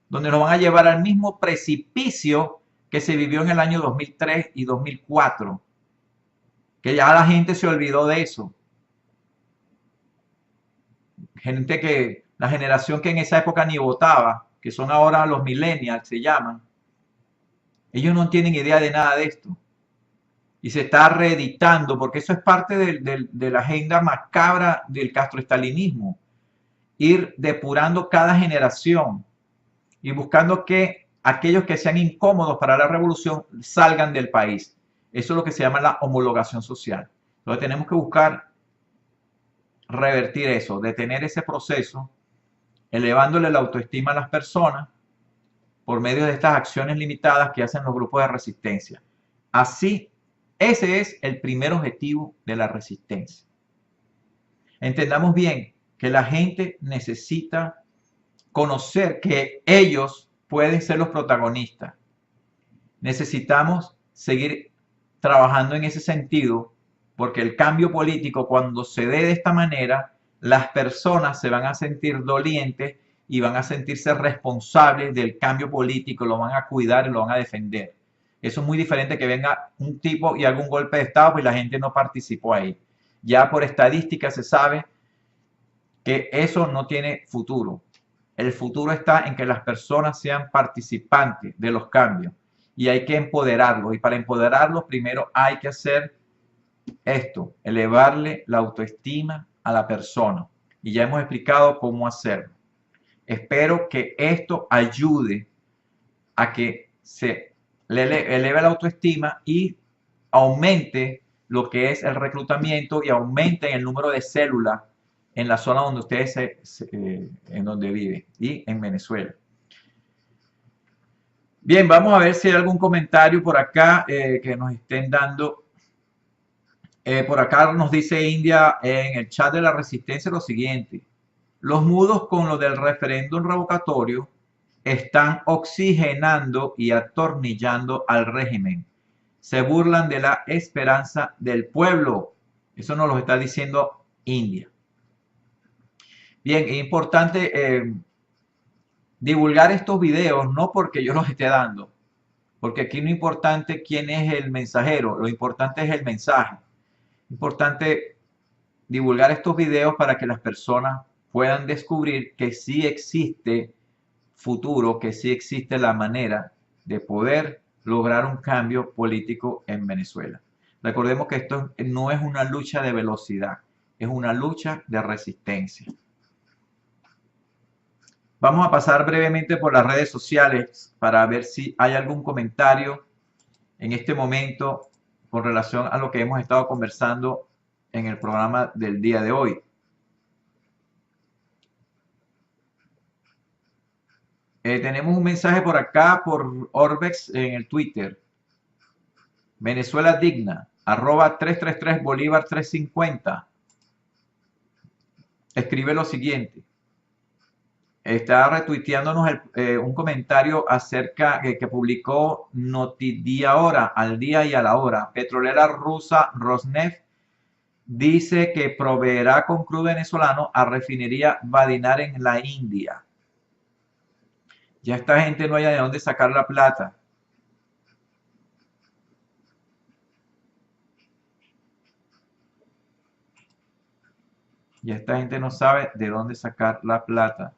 donde nos van a llevar al mismo precipicio que se vivió en el año 2003 y 2004. Que ya la gente se olvidó de eso. Gente que la generación que en esa época ni votaba, que son ahora los millennials, se llaman, ellos no tienen idea de nada de esto. Y se está reeditando, porque eso es parte de la agenda macabra del castroestalinismo. Ir depurando cada generación y buscando que aquellos que sean incómodos para la revolución salgan del país. Eso es lo que se llama la homologación social. Entonces tenemos que buscar revertir eso, detener ese proceso, elevándole la autoestima a las personas por medio de estas acciones limitadas que hacen los grupos de resistencia. Así, ese es el primer objetivo de la resistencia. Entendamos bien que la gente necesita conocer que ellos pueden ser los protagonistas. Necesitamos seguir trabajando en ese sentido, porque el cambio político, cuando se dé de esta manera, las personas se van a sentir dolientes y van a sentirse responsables del cambio político, lo van a cuidar y lo van a defender. Eso es muy diferente que venga un tipo y haga un golpe de Estado y la gente no participó ahí. Ya por estadística se sabe que eso no tiene futuro. El futuro está en que las personas sean participantes de los cambios y hay que empoderarlos. Y para empoderarlos primero hay que hacer esto, elevarle la autoestima a la persona. Y ya hemos explicado cómo hacerlo. Espero que esto ayude a que se le eleve la autoestima y aumente lo que es el reclutamiento y aumente el número de células en la zona donde ustedes en donde viven y en Venezuela. Bien, vamos a ver si hay algún comentario por acá que nos estén dando. Por acá nos dice India en el chat de la resistencia lo siguiente: los mudos con lo del referéndum revocatorio están oxigenando y atornillando al régimen. Se burlan de la esperanza del pueblo. Eso nos lo está diciendo India. Bien, es importante divulgar estos videos, no porque yo los esté dando, porque aquí no es importante quién es el mensajero, lo importante es el mensaje. Es importante divulgar estos videos para que las personas puedan descubrir que sí existe futuro, que sí existe la manera de poder lograr un cambio político en Venezuela. Recordemos que esto no es una lucha de velocidad, es una lucha de resistencia. Vamos a pasar brevemente por las redes sociales para ver si hay algún comentario en este momento con relación a lo que hemos estado conversando en el programa del día de hoy. Tenemos un mensaje por acá, por Orbex en el Twitter. Venezuela digna, @333 Bolívar 350. Escribe lo siguiente. Está retuiteándonos un comentario acerca que publicó Notidía Hora, al día y a la hora. Petrolera rusa Rosneft dice que proveerá con crudo venezolano a refinería Vadinar en la India. Ya esta gente no haya de dónde sacar la plata. Ya esta gente no sabe de dónde sacar la plata.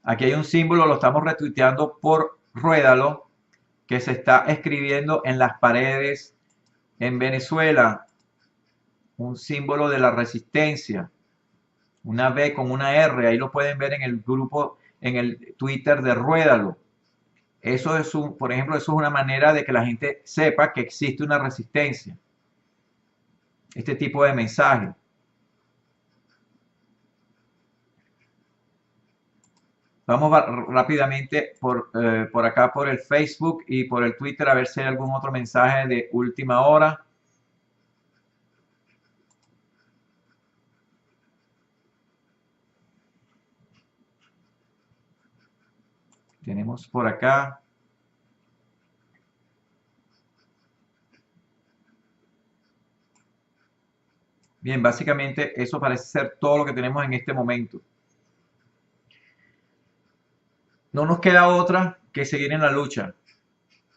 Aquí hay un símbolo, lo estamos retuiteando por Ruédalo, que se está escribiendo en las paredes en Venezuela. Un símbolo de la resistencia. Una B con una R, ahí lo pueden ver en el grupo, en el Twitter de Ruédalo. Eso es por ejemplo, eso es una manera de que la gente sepa que existe una resistencia. Este tipo de mensaje. Vamos rápidamente por acá por el Facebook y por el Twitter a ver si hay algún otro mensaje de última hora. Tenemos por acá. Bien, básicamente eso parece ser todo lo que tenemos en este momento. No nos queda otra que seguir en la lucha.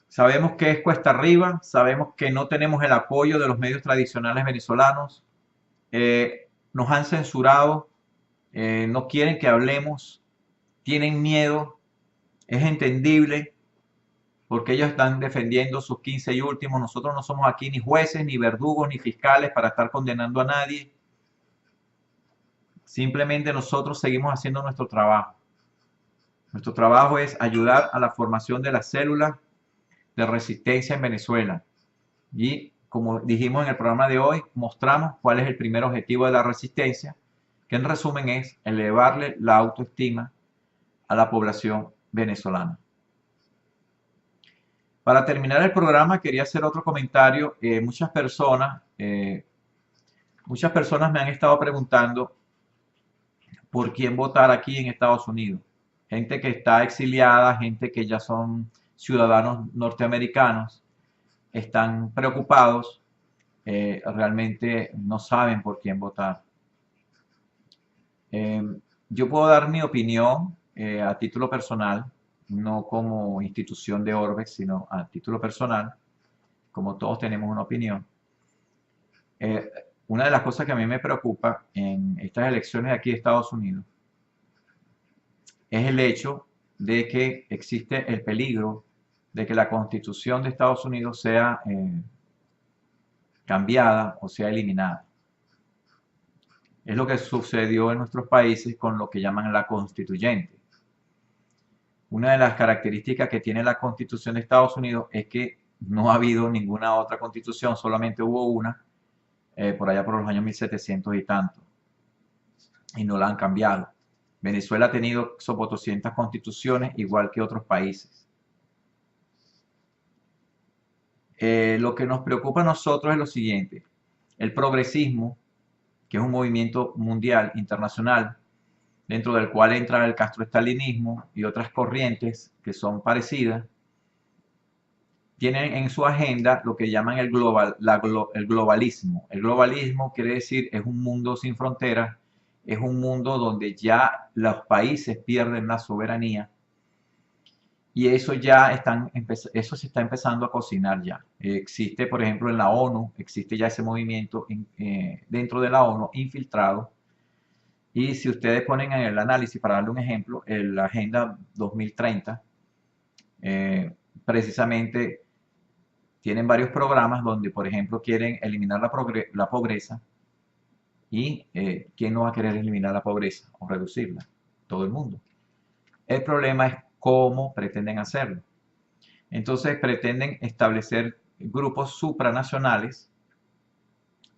Sabemos que es cuesta arriba, sabemos que no tenemos el apoyo de los medios tradicionales venezolanos, nos han censurado, no quieren que hablemos, tienen miedo, es entendible porque ellos están defendiendo sus 15 y últimos. Nosotros no somos aquí ni jueces, ni verdugos, ni fiscales para estar condenando a nadie. Simplemente nosotros seguimos haciendo nuestro trabajo. Nuestro trabajo es ayudar a la formación de las células de resistencia en Venezuela. Y como dijimos en el programa de hoy, mostramos cuál es el primer objetivo de la resistencia, que en resumen es elevarle la autoestima a la población venezolana. Para terminar el programa quería hacer otro comentario. Muchas personas me han estado preguntando por quién votar aquí en Estados Unidos. Gente que está exiliada, gente que ya son ciudadanos norteamericanos, están preocupados, realmente no saben por quién votar. Yo puedo dar mi opinión a título personal, no como institución de Orbex, sino a título personal, como todos tenemos una opinión. Una de las cosas que a mí me preocupa en estas elecciones de aquí de Estados Unidos es el hecho de que existe el peligro de que la Constitución de Estados Unidos sea cambiada o sea eliminada. Es lo que sucedió en nuestros países con lo que llaman la constituyente. Una de las características que tiene la Constitución de Estados Unidos es que no ha habido ninguna otra constitución, solamente hubo una por allá por los años 1700 y tanto, y no la han cambiado. Venezuela ha tenido sobre 200 constituciones, igual que otros países. Lo que nos preocupa a nosotros es lo siguiente: el progresismo, que es un movimiento mundial, internacional, dentro del cual entra el castroestalinismo y otras corrientes que son parecidas, tienen en su agenda lo que llaman el globalismo. El globalismo quiere decir, es un mundo sin fronteras, es un mundo donde ya los países pierden la soberanía, y eso eso se está empezando a cocinar ya. Existe, por ejemplo, en la ONU, existe ya ese movimiento dentro de la ONU infiltrado. Y si ustedes ponen en el análisis, para darle un ejemplo, la Agenda 2030, precisamente tienen varios programas donde, por ejemplo, quieren eliminar la pobreza. ¿Y quién no va a querer eliminar la pobreza o reducirla? Todo el mundo. El problema es cómo pretenden hacerlo. Entonces pretenden establecer grupos supranacionales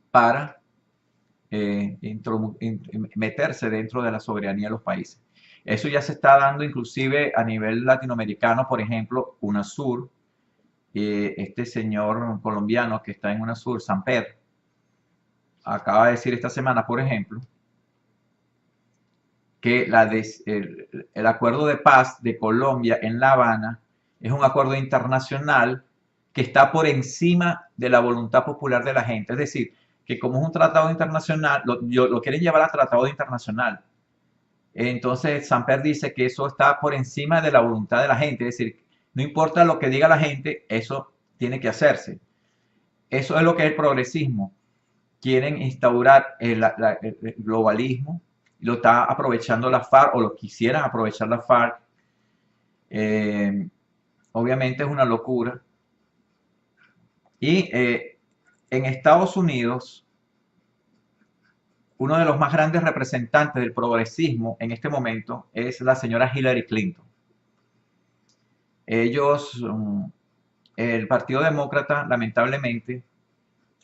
para meterse dentro de la soberanía de los países. Eso ya se está dando inclusive a nivel latinoamericano. Por ejemplo, UNASUR, este señor colombiano que está en UNASUR, Samper, acaba de decir esta semana, por ejemplo, que el acuerdo de paz de Colombia en La Habana es un acuerdo internacional que está por encima de la voluntad popular de la gente. Es decir, que como es un tratado internacional, lo quieren llevar a tratado internacional. Entonces, Samper dice que eso está por encima de la voluntad de la gente. Es decir, no importa lo que diga la gente, eso tiene que hacerse. Eso es lo que es el progresismo. Quieren instaurar el globalismo. Lo está aprovechando la FARC, o lo quisieran aprovechar la FARC. Obviamente es una locura. Y en Estados Unidos, uno de los más grandes representantes del progresismo en este momento es la señora Hillary Clinton. El Partido Demócrata, lamentablemente,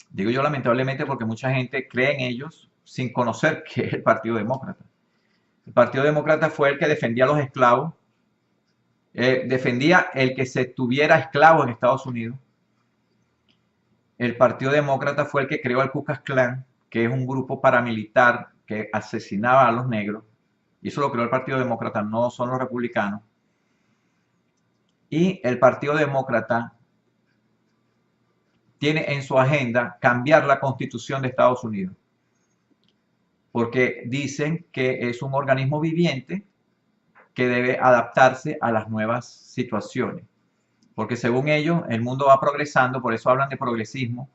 digo yo lamentablemente porque mucha gente cree en ellos sin conocer qué es el Partido Demócrata. El Partido Demócrata fue el que defendía a los esclavos, defendía el que se tuviera esclavos en Estados Unidos. El Partido Demócrata fue el que creó el Ku Klux Klan, que es un grupo paramilitar que asesinaba a los negros, y eso lo creó el Partido Demócrata, no son los republicanos. Y el Partido Demócrata tiene en su agenda cambiar la Constitución de Estados Unidos, porque dicen que es un organismo viviente que debe adaptarse a las nuevas situaciones, porque según ellos el mundo va progresando, por eso hablan de progresismo,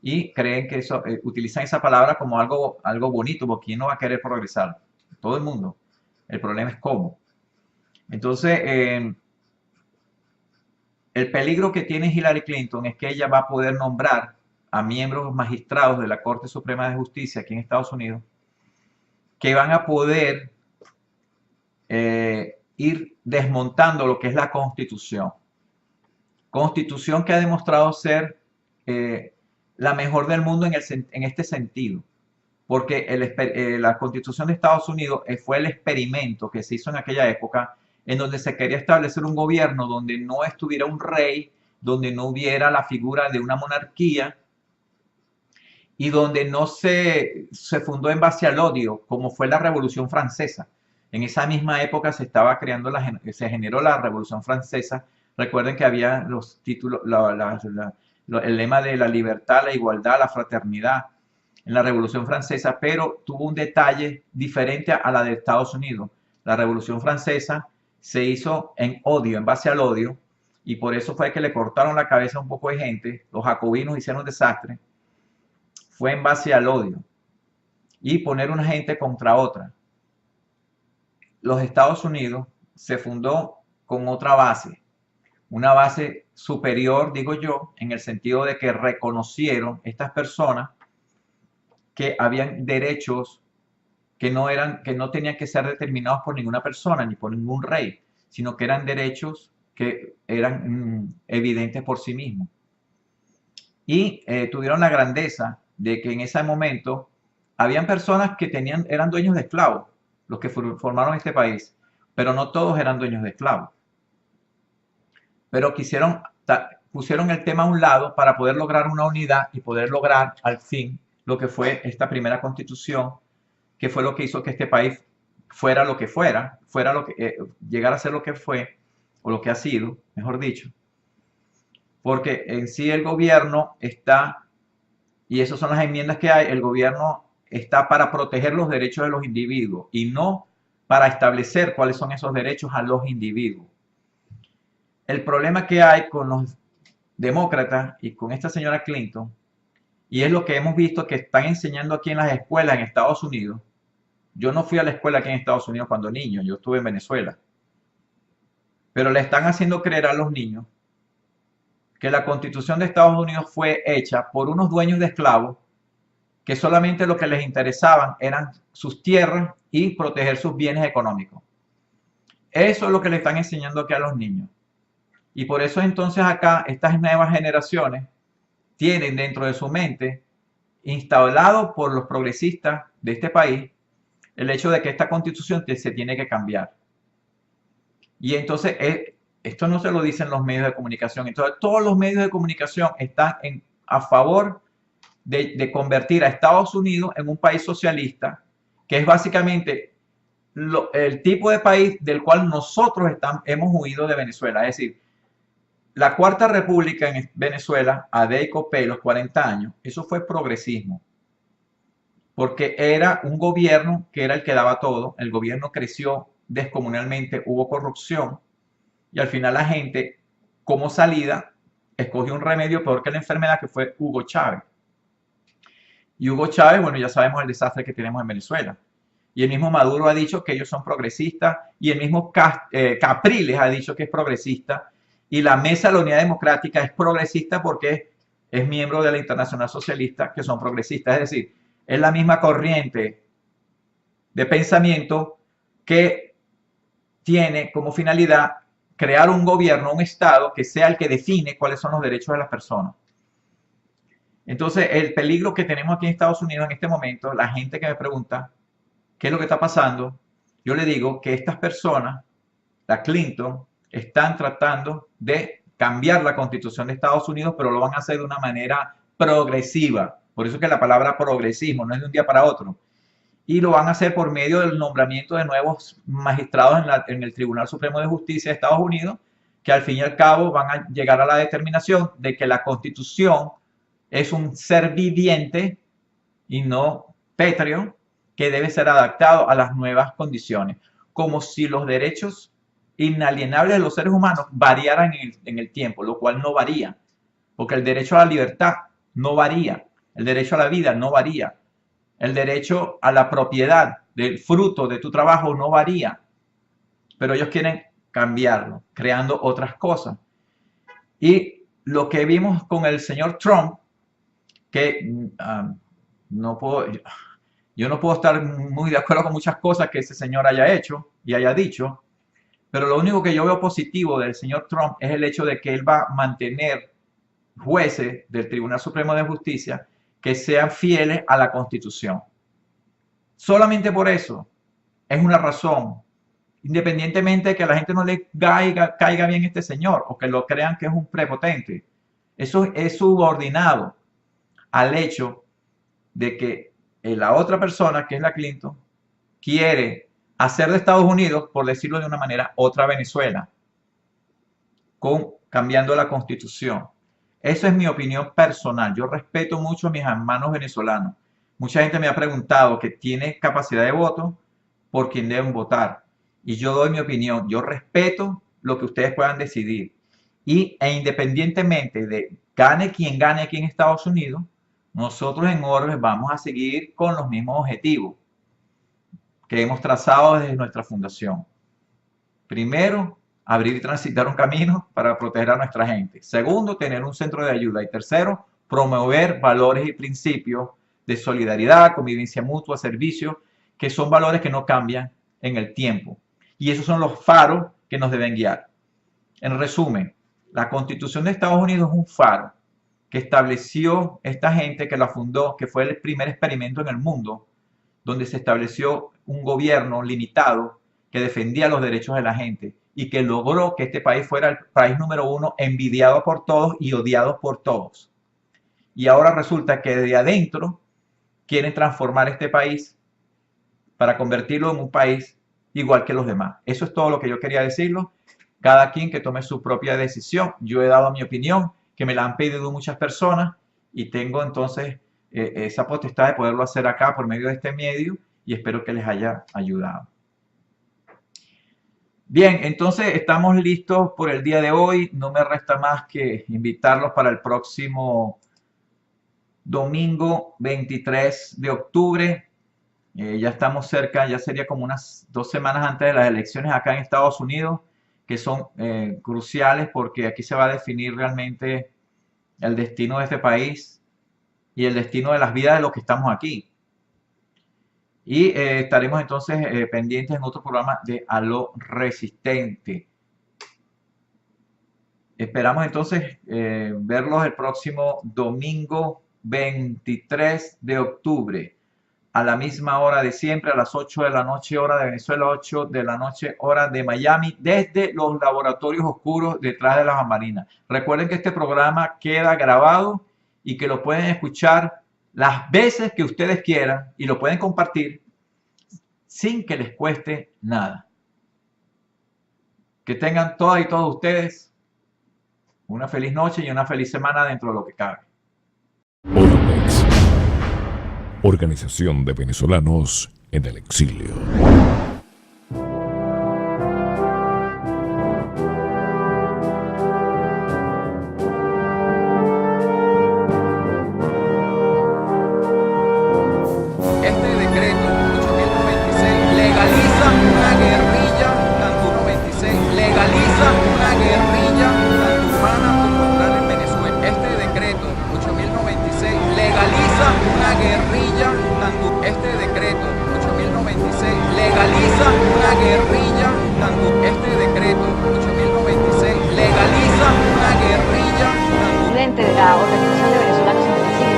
y creen que eso, utilizan esa palabra como algo bonito, porque ¿quién no va a querer progresar? Todo el mundo. El problema es cómo. Entonces, el peligro que tiene Hillary Clinton es que ella va a poder nombrar a miembros magistrados de la Corte Suprema de Justicia aquí en Estados Unidos que van a poder ir desmontando lo que es la Constitución. Constitución que ha demostrado ser la mejor del mundo en este sentido, porque la Constitución de Estados Unidos fue el experimento que se hizo en aquella época en donde se quería establecer un gobierno donde no estuviera un rey, donde no hubiera la figura de una monarquía y donde no se fundó en base al odio, como fue la Revolución Francesa. En esa misma época se estaba creando, se generó la Revolución Francesa. Recuerden que había los títulos, el lema de la libertad, la igualdad, la fraternidad en la Revolución Francesa, pero tuvo un detalle diferente a la de Estados Unidos. La Revolución Francesa se hizo en odio, en base al odio, y por eso fue que le cortaron la cabeza a un poco de gente. Los jacobinos hicieron un desastre. Fue en base al odio y poner una gente contra otra. Los Estados Unidos se fundó con otra base, una base superior, digo yo, en el sentido de que reconocieron estas personas que habían derechos que no tenían que ser determinados por ninguna persona ni por ningún rey, sino que eran derechos que eran evidentes por sí mismos. Y tuvieron la grandeza de que en ese momento habían personas que eran dueños de esclavos, los que formaron este país, pero no todos eran dueños de esclavos. Pero pusieron el tema a un lado para poder lograr una unidad y poder lograr al fin lo que fue esta primera constitución, que fue lo que hizo que este país fuera lo que fuera lo que llegara a ser lo que fue, o lo que ha sido, mejor dicho. Porque en sí el gobierno está, y esas son las enmiendas que hay, el gobierno está para proteger los derechos de los individuos y no para establecer cuáles son esos derechos a los individuos. El problema que hay con los demócratas y con esta señora Clinton, y es lo que hemos visto que están enseñando aquí en las escuelas en Estados Unidos. Yo no fui a la escuela aquí en Estados Unidos cuando niño, yo estuve en Venezuela. Pero le están haciendo creer a los niños que la Constitución de Estados Unidos fue hecha por unos dueños de esclavos que solamente lo que les interesaban eran sus tierras y proteger sus bienes económicos. Eso es lo que le están enseñando aquí a los niños. Y por eso entonces acá estas nuevas generaciones tienen dentro de su mente, instalado por los progresistas de este país, el hecho de que esta constitución se tiene que cambiar. Y entonces esto no se lo dicen los medios de comunicación. Entonces todos los medios de comunicación están a favor de convertir a Estados Unidos en un país socialista, que es básicamente el tipo de país del cual nosotros hemos huido de Venezuela. Es decir, la Cuarta República en Venezuela, Adey Copé, los 40 años, eso fue progresismo. Porque era un gobierno que era el que daba todo. El gobierno creció descomunalmente, hubo corrupción. Y al final la gente, como salida, escogió un remedio peor que la enfermedad, que fue Hugo Chávez. Y Hugo Chávez, bueno, ya sabemos el desastre que tenemos en Venezuela. Y el mismo Maduro ha dicho que ellos son progresistas. Y el mismo Capriles ha dicho que es progresista. Y la Mesa de la Unidad Democrática es progresista porque es miembro de la Internacional Socialista, que son progresistas. Es decir, es la misma corriente de pensamiento que tiene como finalidad crear un gobierno, un Estado que sea el que define cuáles son los derechos de las personas. Entonces, el peligro que tenemos aquí en Estados Unidos en este momento, la gente que me pregunta qué es lo que está pasando, yo le digo que estas personas, la Clinton, están tratando de cambiar la Constitución de Estados Unidos, pero lo van a hacer de una manera progresiva. Por eso es que la palabra progresismo no es de un día para otro. Y lo van a hacer por medio del nombramiento de nuevos magistrados en el Tribunal Supremo de Justicia de Estados Unidos, que al fin y al cabo van a llegar a la determinación de que la Constitución es un ser viviente y no pétreo, que debe ser adaptado a las nuevas condiciones. Como si los derechos inalienables de los seres humanos variaran en el tiempo, lo cual no varía, porque el derecho a la libertad no varía. El derecho a la vida no varía. El derecho a la propiedad del fruto de tu trabajo no varía. Pero ellos quieren cambiarlo, creando otras cosas. Y lo que vimos con el señor Trump, que yo no puedo estar muy de acuerdo con muchas cosas que ese señor haya hecho y haya dicho, pero lo único que yo veo positivo del señor Trump es el hecho de que él va a mantener jueces del Tribunal Supremo de Justicia que sean fieles a la Constitución. Solamente por eso es una razón, independientemente de que a la gente no le caiga bien este señor o que lo crean que es un prepotente. Eso es subordinado al hecho de que la otra persona, que es la Clinton, quiere hacer de Estados Unidos, por decirlo de una manera, otra Venezuela, cambiando la Constitución. Eso es mi opinión personal. Yo respeto mucho a mis hermanos venezolanos. Mucha gente me ha preguntado que tiene capacidad de voto por quién deben votar. Y yo doy mi opinión. Yo respeto lo que ustedes puedan decidir. E independientemente de gane quien gane aquí en Estados Unidos, nosotros en Orbes vamos a seguir con los mismos objetivos que hemos trazado desde nuestra fundación. Primero, abrir y transitar un camino para proteger a nuestra gente. Segundo, tener un centro de ayuda. Y tercero, promover valores y principios de solidaridad, convivencia mutua, servicio, que son valores que no cambian en el tiempo. Y esos son los faros que nos deben guiar. En resumen, la Constitución de Estados Unidos es un faro que estableció esta gente que la fundó, que fue el primer experimento en el mundo, donde se estableció un gobierno limitado que defendía los derechos de la gente y que logró que este país fuera el país número 1 envidiado por todos y odiado por todos. Y ahora resulta que de adentro quieren transformar este país para convertirlo en un país igual que los demás. Eso es todo lo que yo quería decirlo. Cada quien que tome su propia decisión. Yo he dado mi opinión, que me la han pedido muchas personas y tengo entonces esa potestad de poderlo hacer acá por medio de este medio y espero que les haya ayudado. Bien, entonces estamos listos por el día de hoy. No me resta más que invitarlos para el próximo domingo 23 de octubre. Ya estamos cerca, ya sería como unas 2 semanas antes de las elecciones acá en Estados Unidos, que son cruciales porque aquí se va a definir realmente el destino de este país y el destino de las vidas de los que estamos aquí. Y estaremos entonces pendientes en otro programa de A lo Resistente. Esperamos entonces verlos el próximo domingo 23 de octubre a la misma hora de siempre, a las 8 de la noche hora de Venezuela, 8 de la noche hora de Miami, desde los laboratorios oscuros detrás de las bambalinas. Recuerden que este programa queda grabado y que lo pueden escuchar las veces que ustedes quieran y lo pueden compartir sin que les cueste nada. Que tengan todas y todos ustedes una feliz noche y una feliz semana dentro de lo que cabe. Orbex, Organización de Venezolanos en el Exilio. De la Organización de Venezolanos en el Exilio.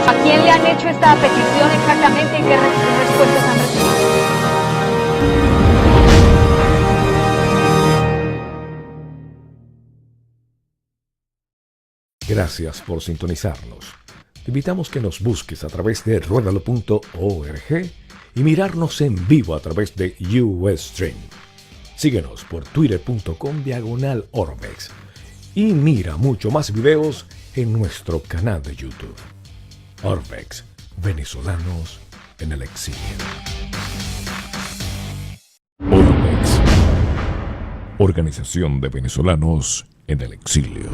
¿A quién le han hecho esta petición exactamente y qué respuestas han recibido? Gracias por sintonizarnos. Te invitamos que nos busques a través de ruedalo.org y mirarnos en vivo a través de Ustream. Síguenos por twitter.com/Orbex y mira mucho más videos en nuestro canal de YouTube. Orbex, Venezolanos en el Exilio. Orbex, Organización de Venezolanos en el Exilio.